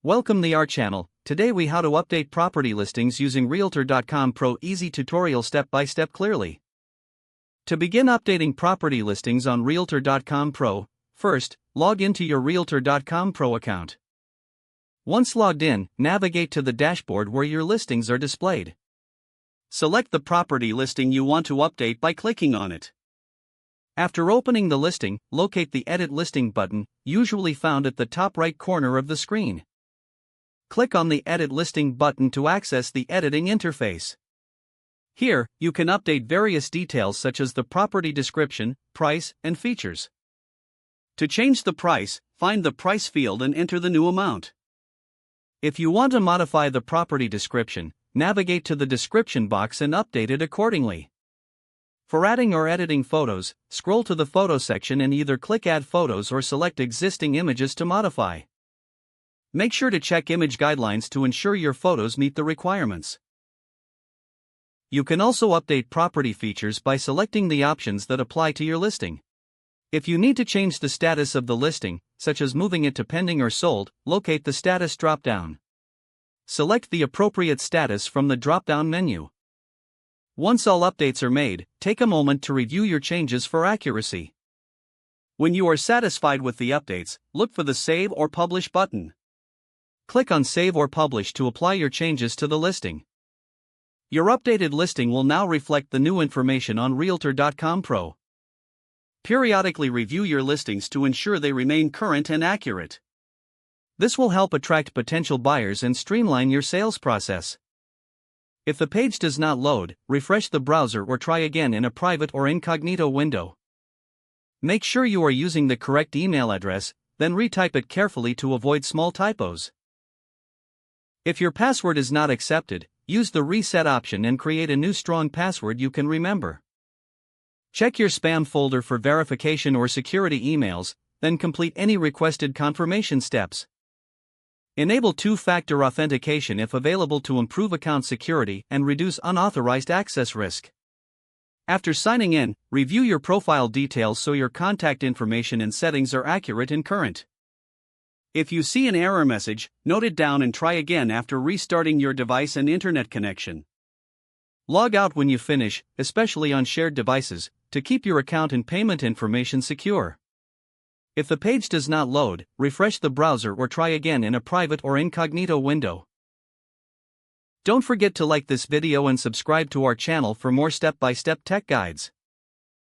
Welcome to our channel. Today we how to update property listings using Realtor.com Pro easy tutorial step-by-step clearly. To begin updating property listings on Realtor.com Pro, first, log into your Realtor.com Pro account. Once logged in, navigate to the dashboard where your listings are displayed. Select the property listing you want to update by clicking on it. After opening the listing, locate the Edit Listing button, usually found at the top right corner of the screen. Click on the Edit Listing button to access the editing interface. Here, you can update various details such as the property description, price, and features. To change the price, find the price field and enter the new amount. If you want to modify the property description, navigate to the description box and update it accordingly. For adding or editing photos, scroll to the photo section and either click Add Photos or select existing images to modify. Make sure to check image guidelines to ensure your photos meet the requirements. You can also update property features by selecting the options that apply to your listing. If you need to change the status of the listing, such as moving it to pending or sold, locate the status drop-down. Select the appropriate status from the drop-down menu. Once all updates are made, take a moment to review your changes for accuracy. When you are satisfied with the updates, look for the Save or Publish button. Click on Save or Publish to apply your changes to the listing. Your updated listing will now reflect the new information on Realtor.com Pro. Periodically review your listings to ensure they remain current and accurate. This will help attract potential buyers and streamline your sales process. If the page does not load, refresh the browser or try again in a private or incognito window. Make sure you are using the correct email address, then retype it carefully to avoid small typos. If your password is not accepted, use the reset option and create a new strong password you can remember. Check your spam folder for verification or security emails, then complete any requested confirmation steps. Enable two-factor authentication if available to improve account security and reduce unauthorized access risk. After signing in, review your profile details so your contact information and settings are accurate and current. If you see an error message, note it down and try again after restarting your device and internet connection. Log out when you finish, especially on shared devices, to keep your account and payment information secure. If the page does not load, refresh the browser or try again in a private or incognito window. Don't forget to like this video and subscribe to our channel for more step-by-step tech guides.